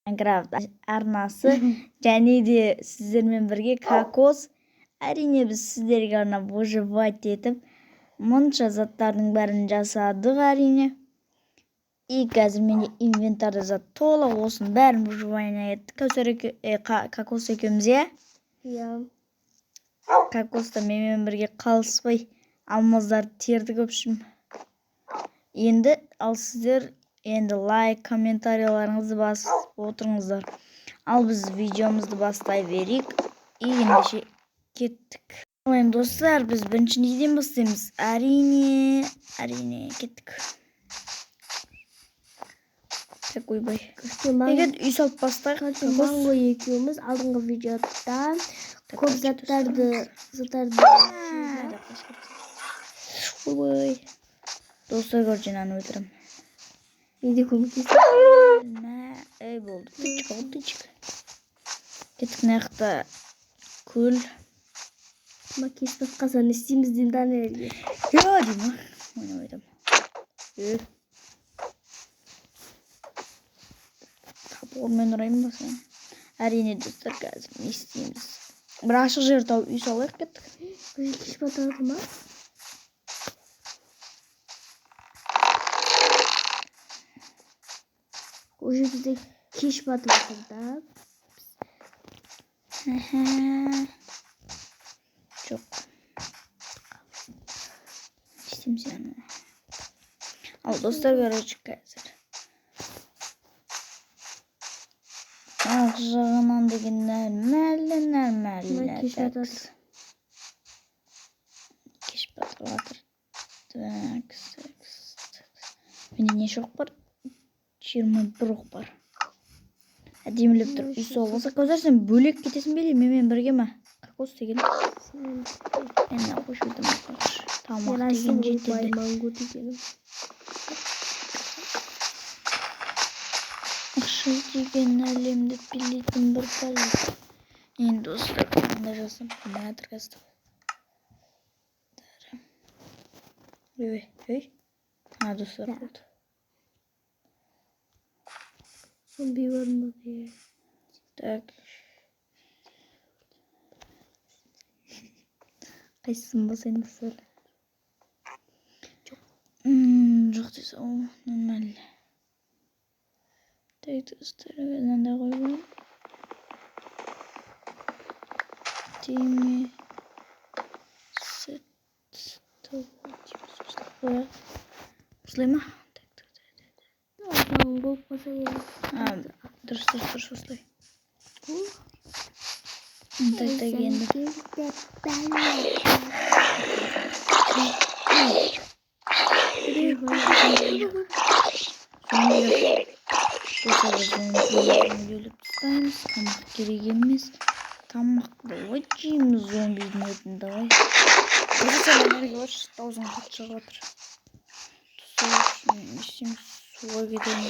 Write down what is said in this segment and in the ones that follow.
Майнкрафт арнасы және де сіздермен бірге кокос. Әрине біз сіздерге арнап выживать етіп мұнша заттардың бәрін жасадық әрине. И қазір менде инвентарда зат толы, осының бәрін выживание еттік. Кокос екеуміз, иә? Кокоста менімен бірге қалыспай алмаздарды тердік өпшім. Енді ал сіздер лайк, комментарияларыңызды басып отырыңыздар. Ал біз видеомызды бастай берейік. И ендеше кеттік. Енді достар, біз бірінші неден бастаймыз? Әрине кеттік. Так, ойбай. Егер үй салып бастайық. Манго екеуміз алдыңғы видеода көп заттарды ойбай. Достар, көрген аны өтірім. менде көмектесіп. Эй, болды. Тычка. Кеттік наяқта көл. Кеспек қазан істейміз деймін Данелге. Деймі. Ойнап. Мен ұрайым ба сен? Әрине достар, қазір не істейміз? Бір ашық жер тауып үй салайық кеттік. Кеш батады ма? Уже бізде кеш батып жатыр да. Жоқ. İsteyim seni. Al dostlar, garajı қазір. Ақ жағынан деген нормально. Кеш батады. Кеш батып жатыр. Менде не шоқ бар? 21 оқ бар. Әдемілеп тұр. Үй соғылса, көзір сен бөлек кетесің бе, менімен бірге ма? Кокос деген. Мен қош өтім ақш. Тамақ деген жетеді. Манго дегенім. Ақша деген әлемді білетін бір бәлі. Енді достар, қандай жасым? Мына тұрғастық. Ой. Достар болды. Зомби var mı diye. Так. Қайсысын басайын достар? Жоқ дейсі, о, нормально. Так, достар, мынандай қойып. Теме. Сет. Осылай ма? Болып қаса еді. Дұрыс, осылай. Так, енді. Өліп тұстаймыз. Тамақ керек емес. Тамақты өтейміз зомбидің өтін. Давай. Қазір энергия бар, даузың қатшы қатыр. Тұсау үшін ешім суға кетеміз.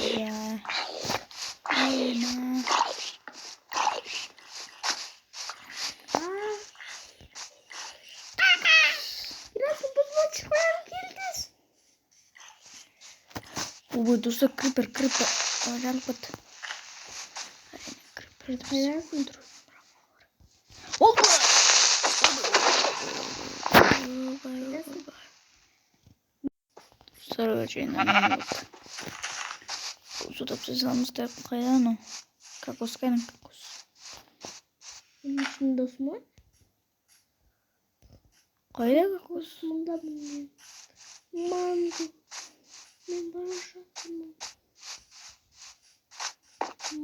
Ой, достар, крипер. Жалып бат. Криперді қайдан тұру. Ол! Достар, өтейін әмін бат. Судап сызамыз тәп қайдан о? Кокос қайдан кокос? Үшін дос ма? Қайда кокос? Мұнда мен. Манго. Мен бара жатырмын.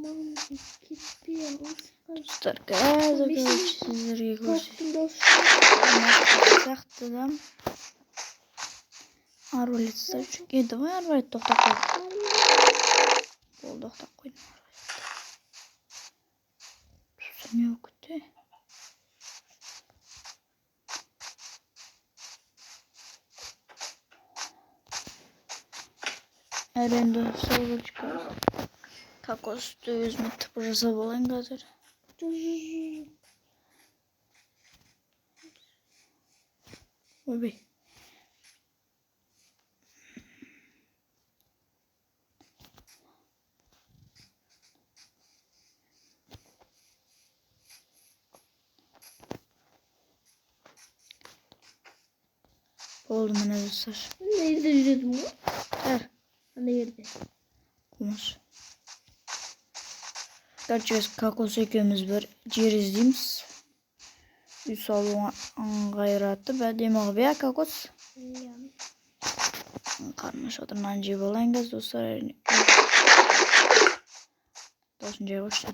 Манго кетпей Достар, қазір сіздерге көрсетейін. Сақтыдам. Арвалет ставчик. Давай арвалет тоқтап қойдым. Болды, тоқтап қойдым. Түсірме өкітті. Әренді салғычқа. Кокосты өзіме тіпі жасап алайын қазір. Ойбай. Oldu mana dostlar. Ben nerede yürüdüm bu? Ver. Ana yerde. Olmaz. Gerçi kakos ekimiz bir yer izleyimiz. Üsalуға ыңғайратты бәдемі бия kakos. Қарныш отырынан жеп алайынғыз достар. Досын жай қошты.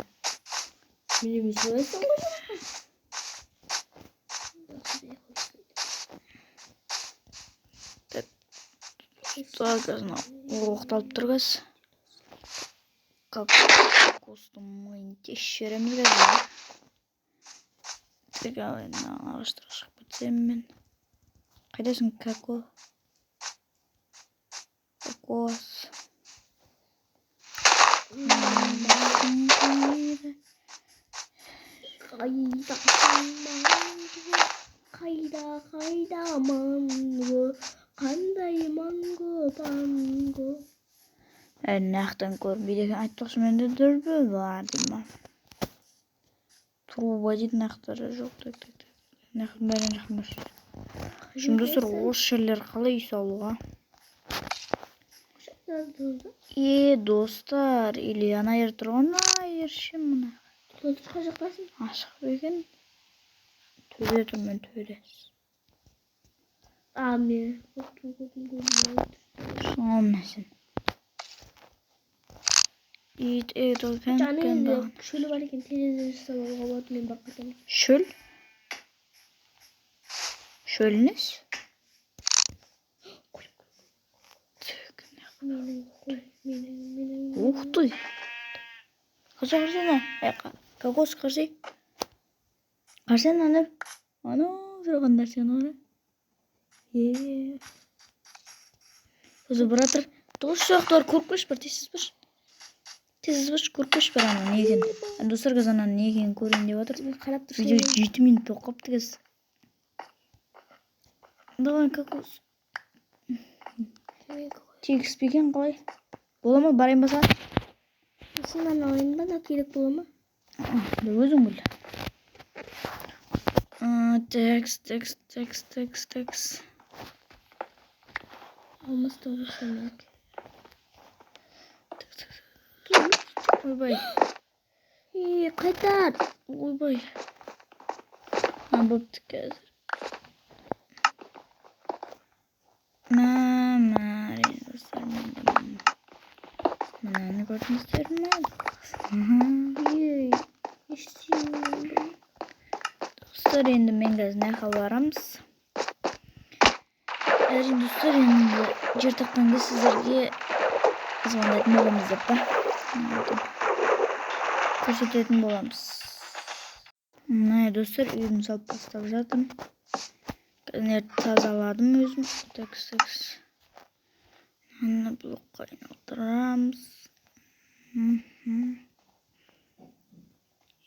Minimiz burası mı? Тұлағызына оқталып тұрғыз. Kakostың мойын теш жереміз қазір. Тек алайын ағаштыра шығып бітсем мен. Қайдасың како? Kakos. Kayda mango. Qanday mango bango. Naxtan көрінбейді айтпақшы менде дүрбі бар деймі. Труба дейді нақтары жоқ. Нақтын бәрін жақын. Şimdi достар осы жерлер қалай үй салуға? Достар, или ана ер тұрған ерші мұна. Ашық беген. Төде тұрмен төде. Мен Olmasın. İyi dostum. Şöyle varken televizyon salonu kapatmayın bakalım. Şöl. Şölünüz. Ух ты. Қарсана. Kakos қарсы. Қарсана аны. Аны тұрғандар сен оны. Өзі бұратыр. Тоғыз шақтар көркөш бір тесіз бір. Тесіз бір көркөш бір ана неген. Достар қыз ана неген көрейін деп отыр. Видео 7 минут тоқапты кез. Давай kakos. Тегіспеген қалай? Бола ма? Барайын баса? Сенен ойында да керек бола ма? Өзің біл. Текст. Olmaz da olur demek. Ойбай. Қайтар. Ойбай. Бопты қазір. Мынаны көрдіңіздер ме? Достар, енді мен қазір наққа барамыз. Әрине достар, енді жер таққанда сіздерге звондайтын боламыз деп па? Көрсететін боламыз. Мына достар, үйімді салып бастап жатырмын. Қазір тазаладым өзім. Такс. Аны блокқа айналдырамыз.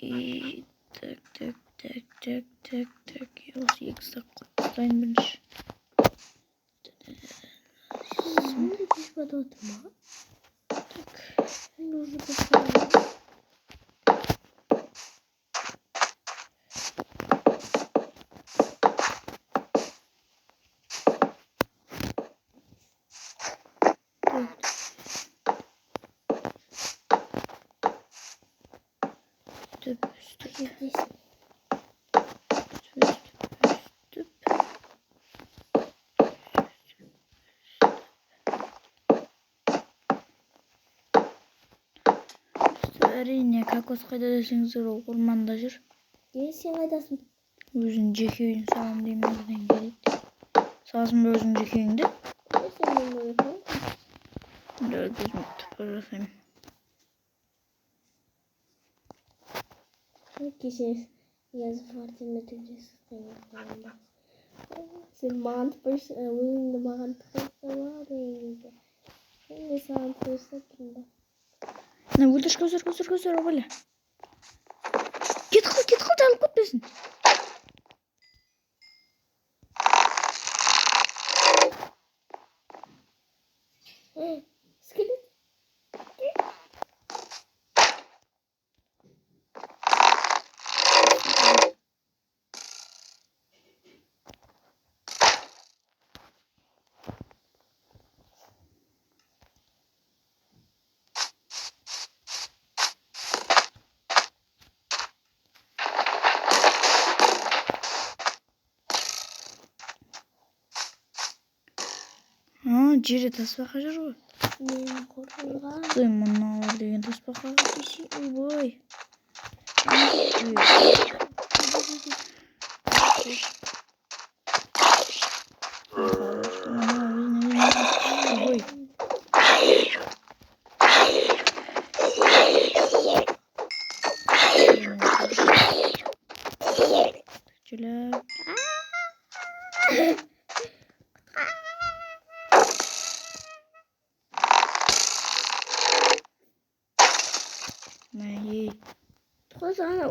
И так. Осы екі сақ құртайын бірінші. Şimdi bir bada oturma. Şimdi orada oturma. Әрине, kakos қайда десеңіздер ол орманда жүр. Сен қайдасың? Өзің жеке үйін салам деймін өзінен келеді. Саласың ба өзің жеке үйіңді? Өзім түпір жасаймын. Kişi yazı fark etmeyeceksin. Sen mantıklı oyunda mantıklı var oyunda. Ne sanatı satında. Ne buldu көзір обаля. Кет қыл алып кетпесін. Скелет. жері тасбақа жүр ғой. Мен қорғанған. Той мыналар деген тасбақа десей, ойбой. Ойбой. Жүліп. Ей. Қос ана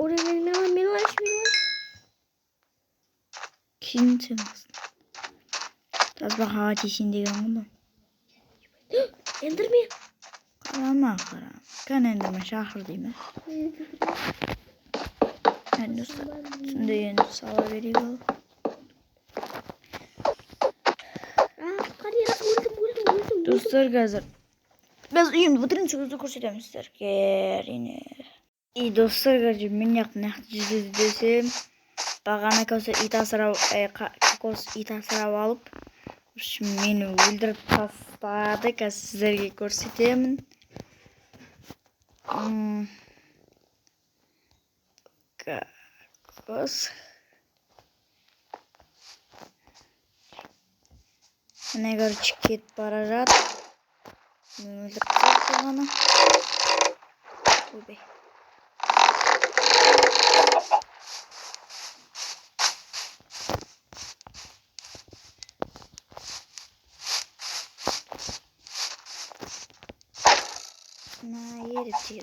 мен лайш. Кейін сен алсын. Тасбақаға тейсен деген ғой. Эндермен. Қарама. Кән Эндермен шақыр деймін. Түсінде енді сала берейік ол. Өлдім. Достар, қазір біз үйімді бітірген сөзді көрсетемін сіздерге, әрине. Достар, қазір мен нақты жүзді десем, бағана кокос ит асырап алып, мені өлдіріп тастады. Қазір сіздерге көрсетемін. Кокос. Міне, короче, кетіп бара жат. Мен өлдіріп тастады ғана. Ойбай. Еріп тегі.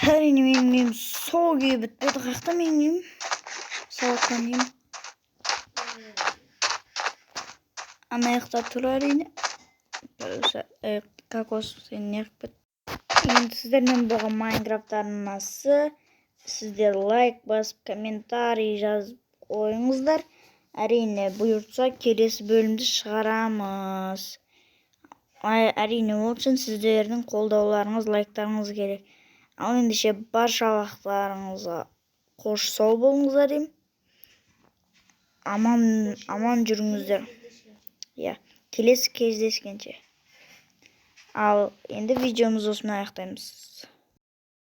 Әрине менің үйім сол күйі бітпеді. Қақта менің үйім? Сауатқан үйім. Ана яқта тұр әрине. Кокос сен неғып бет. Енді сіздермен болған Майнкрафттардың асы. Сіздер лайк басып, комментарий жазып қойыңыздар. Әрине бұйыртса келесі бөлімді шығарамыз. Әрине ол үшін сіздердің қолдауларыңыз, лайктарыңыз керек. Ал ендеше баршалықтарыңызға қош сау болыңыздар деймін. Аман жүріңіздер. Келесі кездескенше. Ал енді видеомыз осымен аяқтаймыз.